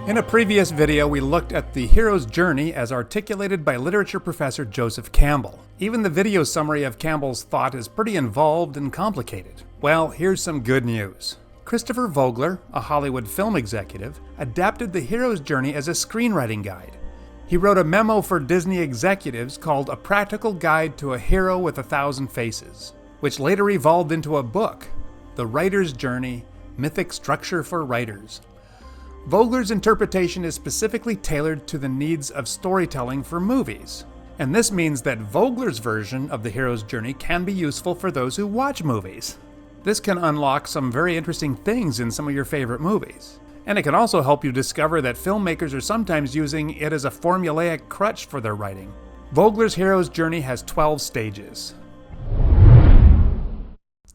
In a previous video, we looked at the hero's journey as articulated by literature professor Joseph Campbell. Even the video summary of Campbell's thought is pretty involved and complicated. Well, here's some good news. Christopher Vogler, a Hollywood film executive, adapted the hero's journey as a screenwriting guide. He wrote a memo for Disney executives called A Practical Guide to a Hero with 1,000 Faces, which later evolved into a book, The Writer's Journey, Mythic Structure for Writers. Vogler's interpretation is specifically tailored to the needs of storytelling for movies. And this means that Vogler's version of the hero's journey can be useful for those who watch movies. This can unlock some very interesting things in some of your favorite movies. And it can also help you discover that filmmakers are sometimes using it as a formulaic crutch for their writing. Vogler's hero's journey has 12 stages.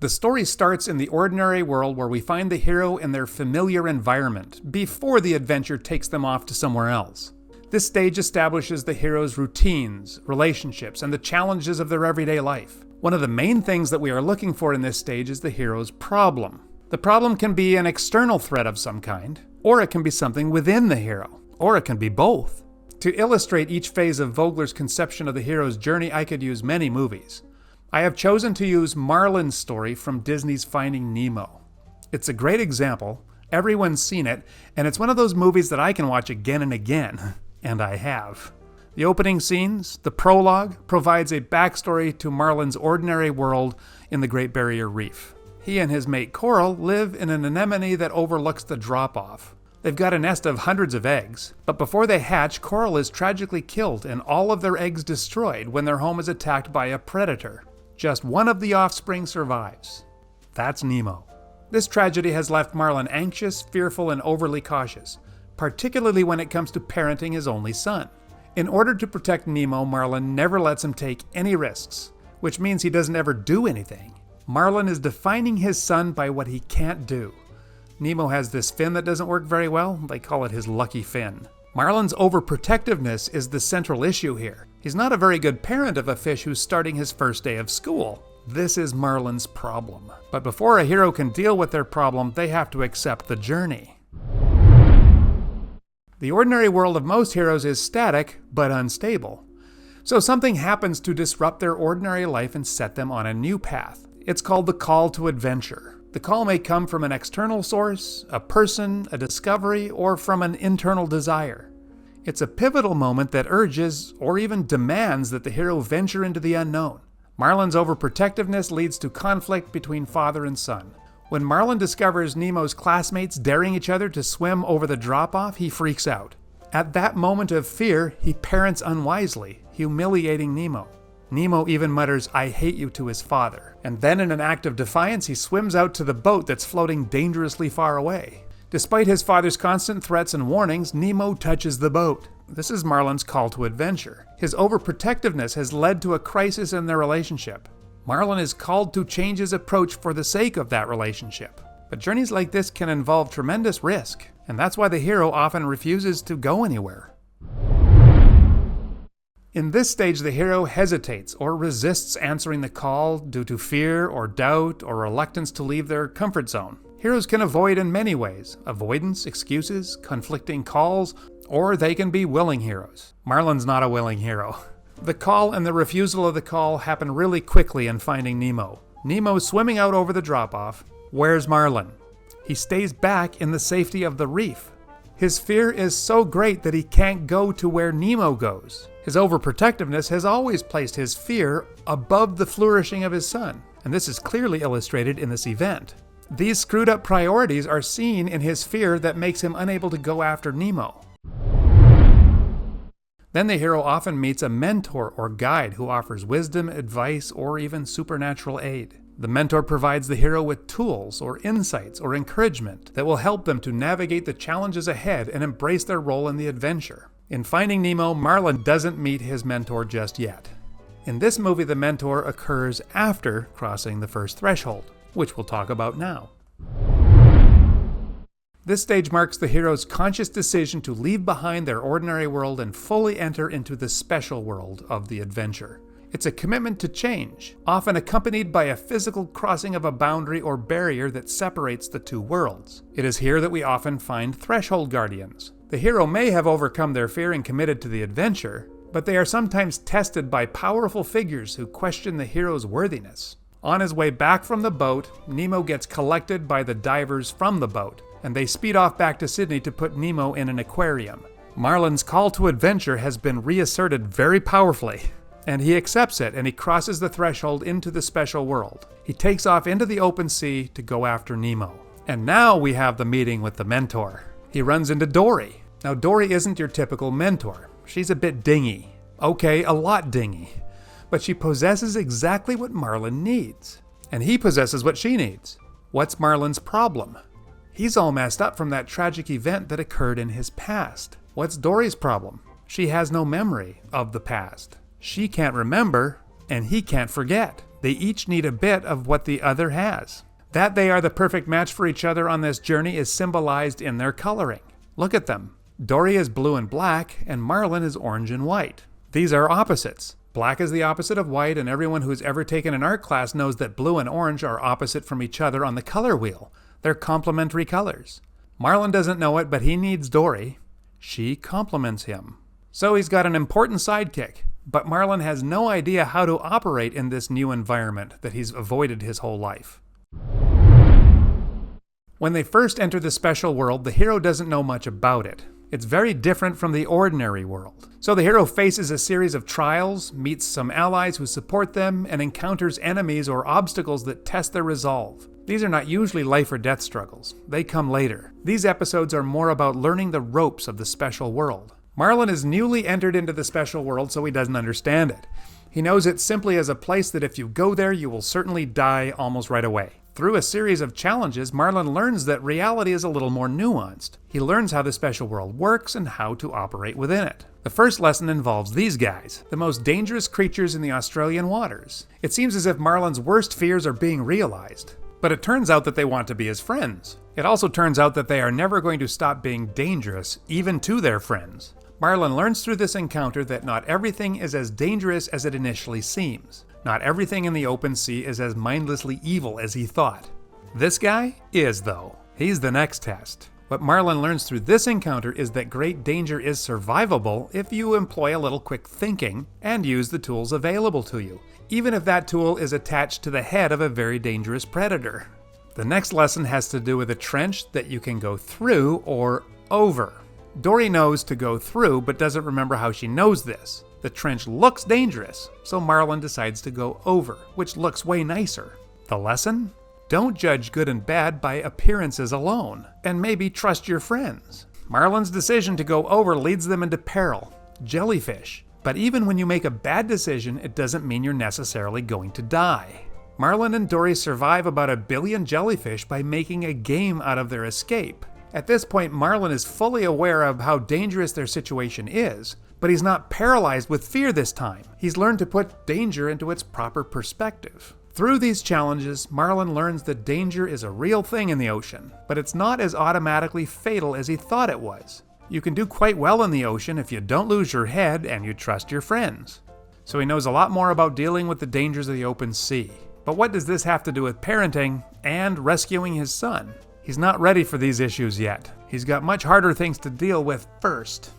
The story starts in the ordinary world where we find the hero in their familiar environment before the adventure takes them off to somewhere else. This stage establishes the hero's routines, relationships, and the challenges of their everyday life. One of the main things that we are looking for in this stage is the hero's problem. The problem can be an external threat of some kind, or it can be something within the hero, or it can be both. To illustrate each phase of Vogler's conception of the hero's journey, I could use many movies. I have chosen to use Marlin's story from Disney's Finding Nemo. It's a great example, everyone's seen it, and it's one of those movies that I can watch again and again, and I have. The opening scenes, the prologue, provides a backstory to Marlin's ordinary world in the Great Barrier Reef. He and his mate Coral live in an anemone that overlooks the drop-off. They've got a nest of hundreds of eggs, but before they hatch, Coral is tragically killed and all of their eggs destroyed when their home is attacked by a predator. Just one of the offspring survives. That's Nemo. This tragedy has left Marlin anxious, fearful, and overly cautious, particularly when it comes to parenting his only son. In order to protect Nemo, Marlin never lets him take any risks, which means he doesn't ever do anything. Marlin is defining his son by what he can't do. Nemo has this fin that doesn't work very well. They call it his lucky fin. Marlin's overprotectiveness is the central issue here. He's not a very good parent of a fish who's starting his first day of school. This is Marlin's problem. But before a hero can deal with their problem, they have to accept the journey. The ordinary world of most heroes is static, but unstable. So something happens to disrupt their ordinary life and set them on a new path. It's called the call to adventure. The call may come from an external source, a person, a discovery, or from an internal desire. It's a pivotal moment that urges, or even demands, that the hero venture into the unknown. Marlin's overprotectiveness leads to conflict between father and son. When Marlin discovers Nemo's classmates daring each other to swim over the drop-off, he freaks out. At that moment of fear, he parents unwisely, humiliating Nemo. Nemo even mutters, "I hate you," to his father. And then in an act of defiance, he swims out to the boat that's floating dangerously far away. Despite his father's constant threats and warnings, Nemo touches the boat. This is Marlin's call to adventure. His overprotectiveness has led to a crisis in their relationship. Marlin is called to change his approach for the sake of that relationship. But journeys like this can involve tremendous risk, and that's why the hero often refuses to go anywhere. In this stage, the hero hesitates or resists answering the call due to fear or doubt or reluctance to leave their comfort zone. Heroes can avoid in many ways: avoidance, excuses, conflicting calls, or they can be willing heroes. Marlin's not a willing hero. The call and the refusal of the call happen really quickly in Finding Nemo. Nemo's swimming out over the drop-off. Where's Marlin? He stays back in the safety of the reef. His fear is so great that he can't go to where Nemo goes. His overprotectiveness has always placed his fear above the flourishing of his son, and this is clearly illustrated in this event. These screwed up priorities are seen in his fear that makes him unable to go after Nemo. Then the hero often meets a mentor or guide who offers wisdom, advice, or even supernatural aid. The mentor provides the hero with tools or insights or encouragement that will help them to navigate the challenges ahead and embrace their role in the adventure. In Finding Nemo, Marlin doesn't meet his mentor just yet. In this movie, the mentor occurs after crossing the first threshold, which we'll talk about now. This stage marks the hero's conscious decision to leave behind their ordinary world and fully enter into the special world of the adventure. It's a commitment to change, often accompanied by a physical crossing of a boundary or barrier that separates the two worlds. It is here that we often find threshold guardians. The hero may have overcome their fear and committed to the adventure, but they are sometimes tested by powerful figures who question the hero's worthiness. On his way back from the boat, Nemo gets collected by the divers from the boat, and they speed off back to Sydney to put Nemo in an aquarium. Marlin's call to adventure has been reasserted very powerfully, and he accepts it, and he crosses the threshold into the special world. He takes off into the open sea to go after Nemo. And now we have the meeting with the mentor. He runs into Dory. Now Dory isn't your typical mentor. She's a bit dingy. Okay, a lot dingy. But she possesses exactly what Marlin needs. And he possesses what she needs. What's Marlin's problem? He's all messed up from that tragic event that occurred in his past. What's Dory's problem? She has no memory of the past. She can't remember, and he can't forget. They each need a bit of what the other has. That they are the perfect match for each other on this journey is symbolized in their coloring. Look at them. Dory is blue and black, and Marlin is orange and white. These are opposites. Black is the opposite of white, and everyone who's ever taken an art class knows that blue and orange are opposite from each other on the color wheel. They're complementary colors. Marlin doesn't know it, but he needs Dory. She complements him. So he's got an important sidekick, but Marlin has no idea how to operate in this new environment that he's avoided his whole life. When they first enter the special world, the hero doesn't know much about it. It's very different from the ordinary world. So the hero faces a series of trials, meets some allies who support them, and encounters enemies or obstacles that test their resolve. These are not usually life or death struggles. They come later. These episodes are more about learning the ropes of the special world. Marlin is newly entered into the special world, so he doesn't understand it. He knows it simply as a place that if you go there, you will certainly die almost right away. Through a series of challenges, Marlin learns that reality is a little more nuanced. He learns how the special world works and how to operate within it. The first lesson involves these guys, the most dangerous creatures in the Australian waters. It seems as if Marlin's worst fears are being realized. But it turns out that they want to be his friends. It also turns out that they are never going to stop being dangerous, even to their friends. Marlin learns through this encounter that not everything is as dangerous as it initially seems. Not everything in the open sea is as mindlessly evil as he thought. This guy is, though. He's the next test. What Marlin learns through this encounter is that great danger is survivable if you employ a little quick thinking and use the tools available to you, even if that tool is attached to the head of a very dangerous predator. The next lesson has to do with a trench that you can go through or over. Dory knows to go through, but doesn't remember how she knows this. The trench looks dangerous, so Marlin decides to go over, which looks way nicer. The lesson? Don't judge good and bad by appearances alone, and maybe trust your friends. Marlin's decision to go over leads them into peril, jellyfish. But even when you make a bad decision, it doesn't mean you're necessarily going to die. Marlin and Dory survive about 1 billion jellyfish by making a game out of their escape. At this point, Marlin is fully aware of how dangerous their situation is, but he's not paralyzed with fear this time. He's learned to put danger into its proper perspective. Through these challenges, Marlin learns that danger is a real thing in the ocean, but it's not as automatically fatal as he thought it was. You can do quite well in the ocean if you don't lose your head and you trust your friends. So he knows a lot more about dealing with the dangers of the open sea. But what does this have to do with parenting and rescuing his son? He's not ready for these issues yet. He's got much harder things to deal with first.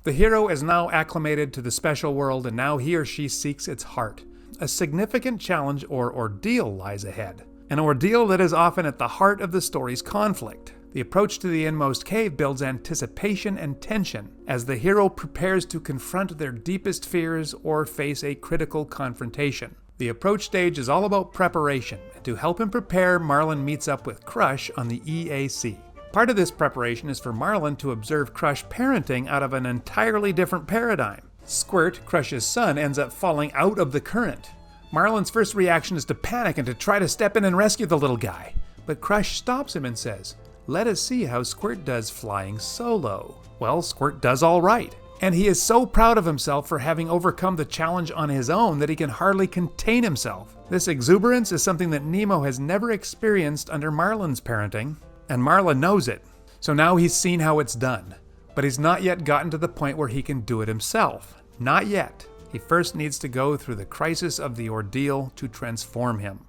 The hero is now acclimated to the special world, and now he or she seeks its heart. A significant challenge or ordeal lies ahead. An ordeal that is often at the heart of the story's conflict. The approach to the inmost cave builds anticipation and tension as the hero prepares to confront their deepest fears or face a critical confrontation. The approach stage is all about preparation, and to help him prepare, Marlin meets up with Crutch on the EAC. Part of this preparation is for Marlin to observe Crutch parenting out of an entirely different paradigm. Squirt, Crutch's son, ends up falling out of the current. Marlin's first reaction is to panic and to try to step in and rescue the little guy. But Crutch stops him and says, "Let us see how Squirt does flying solo." Well, Squirt does all right. And he is so proud of himself for having overcome the challenge on his own that he can hardly contain himself. This exuberance is something that Nemo has never experienced under Marlin's parenting, and Marlin knows it. So now he's seen how it's done. But he's not yet gotten to the point where he can do it himself. Not yet. He first needs to go through the crisis of the ordeal to transform him.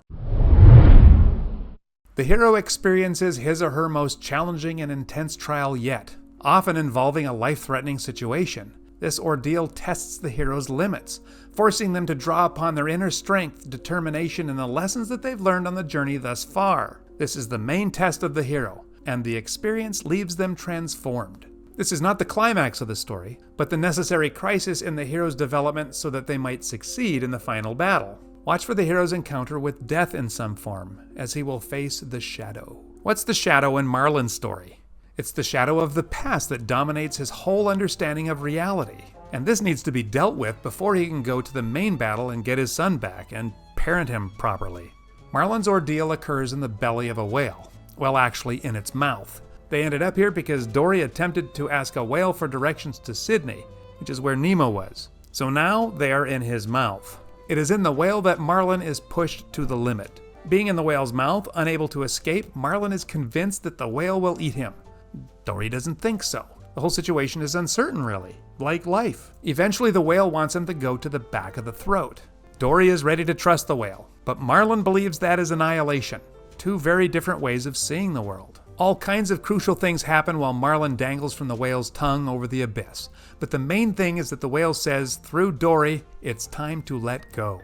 The hero experiences his or her most challenging and intense trial yet, often involving a life-threatening situation. This ordeal tests the hero's limits, forcing them to draw upon their inner strength, determination, and the lessons that they've learned on the journey thus far. This is the main test of the hero, and the experience leaves them transformed. This is not the climax of the story, but the necessary crisis in the hero's development so that they might succeed in the final battle. Watch for the hero's encounter with death in some form, as he will face the shadow. What's the shadow in Marlin's story? It's the shadow of the past that dominates his whole understanding of reality. And this needs to be dealt with before he can go to the main battle and get his son back and parent him properly. Marlin's ordeal occurs in the belly of a whale. Well, actually, in its mouth. They ended up here because Dory attempted to ask a whale for directions to Sydney, which is where Nemo was. So now they are in his mouth. It is in the whale that Marlin is pushed to the limit. Being in the whale's mouth, unable to escape, Marlin is convinced that the whale will eat him. Dory doesn't think so. The whole situation is uncertain, really, like life. Eventually, the whale wants him to go to the back of the throat. Dory is ready to trust the whale, but Marlin believes that is annihilation. Two very different ways of seeing the world. All kinds of crucial things happen while Marlin dangles from the whale's tongue over the abyss. But the main thing is that the whale says, through Dory, it's time to let go.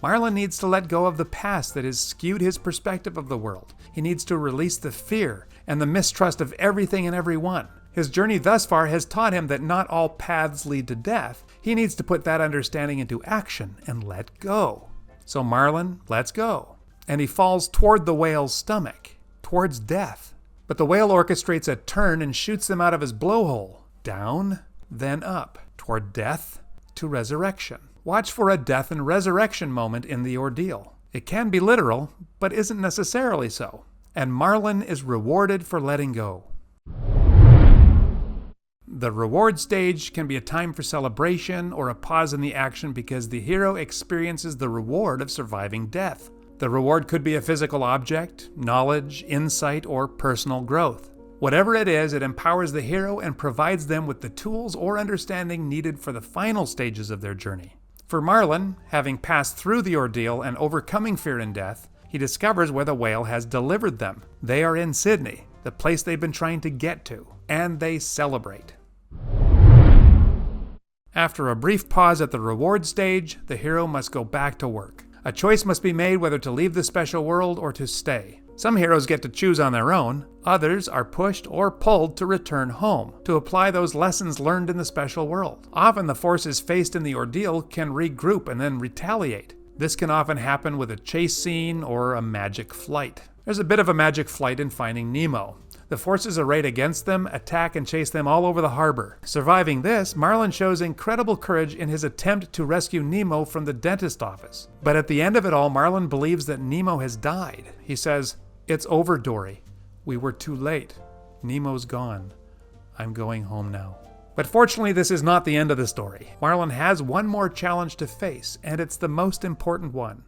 Marlin needs to let go of the past that has skewed his perspective of the world. He needs to release the fear and the mistrust of everything and everyone. His journey thus far has taught him that not all paths lead to death. He needs to put that understanding into action and let go. So Marlin lets go, and he falls toward the whale's stomach, towards death. But the whale orchestrates a turn and shoots them out of his blowhole, down, then up, toward death to resurrection. Watch for a death and resurrection moment in the ordeal. It can be literal, but isn't necessarily so. And Marlin is rewarded for letting go. The reward stage can be a time for celebration or a pause in the action because the hero experiences the reward of surviving death. The reward could be a physical object, knowledge, insight, or personal growth. Whatever it is, it empowers the hero and provides them with the tools or understanding needed for the final stages of their journey. For Marlin, having passed through the ordeal and overcoming fear and death, he discovers where the whale has delivered them. They are in Sydney, the place they've been trying to get to, and they celebrate. After a brief pause at the reward stage, the hero must go back to work. A choice must be made whether to leave the special world or to stay. Some heroes get to choose on their own. Others are pushed or pulled to return home, to apply those lessons learned in the special world. Often the forces faced in the ordeal can regroup and then retaliate. This can often happen with a chase scene or a magic flight. There's a bit of a magic flight in Finding Nemo. The forces arrayed against them attack and chase them all over the harbor. Surviving this, Marlin shows incredible courage in his attempt to rescue Nemo from the dentist office. But at the end of it all, Marlin believes that Nemo has died. He says, "It's over, Dory. We were too late. Nemo's gone. I'm going home now." But fortunately, this is not the end of the story. Marlin has one more challenge to face, and it's the most important one.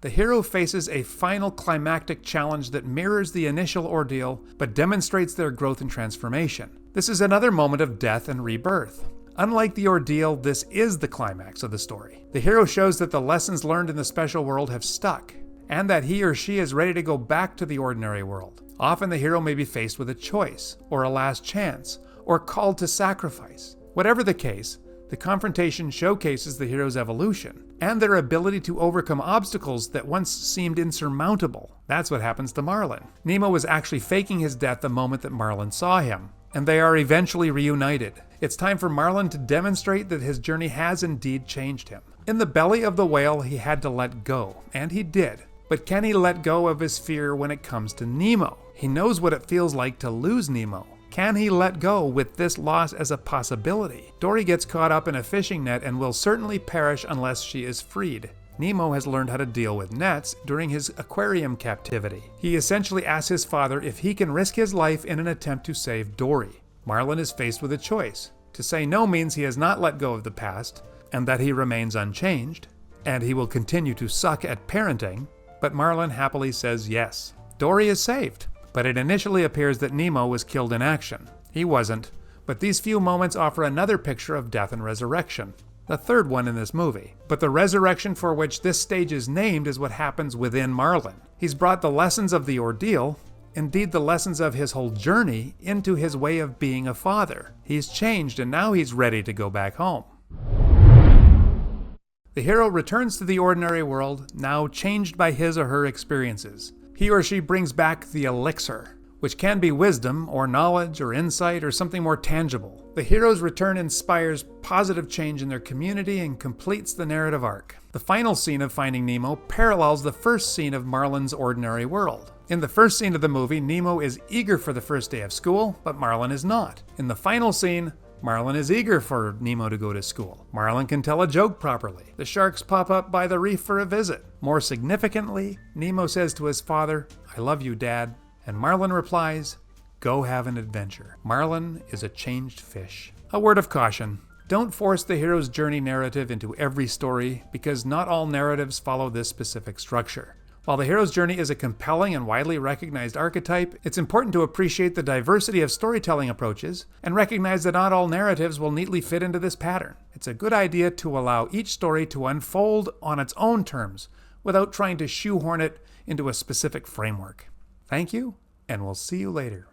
The hero faces a final climactic challenge that mirrors the initial ordeal, but demonstrates their growth and transformation. This is another moment of death and rebirth. Unlike the ordeal, this is the climax of the story. The hero shows that the lessons learned in the special world have stuck, and that he or she is ready to go back to the ordinary world. Often the hero may be faced with a choice, or a last chance, or called to sacrifice. Whatever the case, the confrontation showcases the hero's evolution and their ability to overcome obstacles that once seemed insurmountable. That's what happens to Marlin. Nemo was actually faking his death the moment that Marlin saw him, and they are eventually reunited. It's time for Marlin to demonstrate that his journey has indeed changed him. In the belly of the whale, he had to let go, and he did. But can he let go of his fear when it comes to Nemo? He knows what it feels like to lose Nemo. Can he let go with this loss as a possibility? Dory gets caught up in a fishing net and will certainly perish unless she is freed. Nemo has learned how to deal with nets during his aquarium captivity. He essentially asks his father if he can risk his life in an attempt to save Dory. Marlin is faced with a choice. To say no means he has not let go of the past, and that he remains unchanged, and he will continue to suck at parenting, but Marlin happily says yes. Dory is saved. But it initially appears that Nemo was killed in action. He wasn't, but these few moments offer another picture of death and resurrection, the third one in this movie. But the resurrection for which this stage is named is what happens within Marlin. He's brought the lessons of the ordeal, indeed the lessons of his whole journey, into his way of being a father. He's changed and now he's ready to go back home. The hero returns to the ordinary world, now changed by his or her experiences. He or she brings back the elixir, which can be wisdom, or knowledge, or insight, or something more tangible. The hero's return inspires positive change in their community and completes the narrative arc. The final scene of Finding Nemo parallels the first scene of Marlin's ordinary world. In the first scene of the movie, Nemo is eager for the first day of school, but Marlin is not. In the final scene, Marlin is eager for Nemo to go to school. Marlin can tell a joke properly. The sharks pop up by the reef for a visit. More significantly, Nemo says to his father, "I love you, Dad." And Marlin replies, "Go have an adventure." Marlin is a changed fish. A word of caution. Don't force the hero's journey narrative into every story, because not all narratives follow this specific structure. While the hero's journey is a compelling and widely recognized archetype, it's important to appreciate the diversity of storytelling approaches and recognize that not all narratives will neatly fit into this pattern. It's a good idea to allow each story to unfold on its own terms without trying to shoehorn it into a specific framework. Thank you, and we'll see you later.